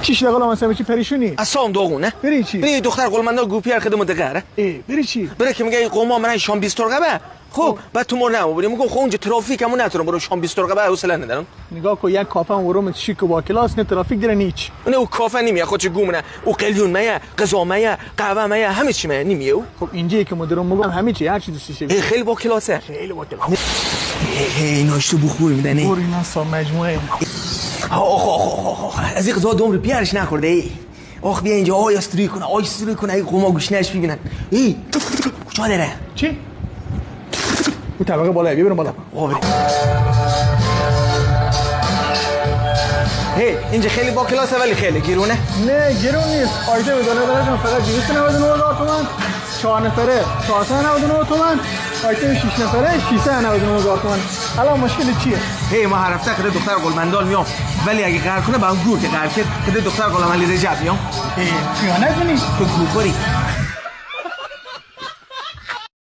6 دقیقه مثلا چی پریشونی اصلا داغونه بری چی بری دختر قلمنده گوپیار خدمت دقره بری چی بره که میگه قوما من شام 20 رقبه خب بعد تو مر نمو بریم میگم خب اونجا ترافیکمون نتونم برو شام 20 رقبه حوصله ندارم نگاه کو یک کافه ورم شیک و با کلاس نه ترافیک دیره نیچ نه او کافه نمیه خودش گومنه او قلیون میه غذا میه قهوه میه همه چی میه نمیه خب اینجا که مدیرم میگم همه چی هر چی دوستی شه خیلی با کلاسه خیلی با کلاس ناشتو بخور میدنی بوری ناسا مجموعه از این غذا دوم رو بیارش نخورده ای آخ بیا اینجا آی استری کنه ای قوما گوشنش ببینن ای کجا داره چی او طبقه بالایی بریم بالا بریم هی اینجا خیلی با کلاسه ولی خیلی گیرونه نه گیرون نیست آیده بدانه درجم فقط 299,000 تومان 4 نفره 499 تومان آیتم 6 نفره 699,000 تومان الان مشکل چیه هی ما هر هفته کده دختر گلمندال میام ولی اگه قرار کنه با هم گور که قرار کرد کده دختر گلمندال رجب میام خیانت کنی تو گور بری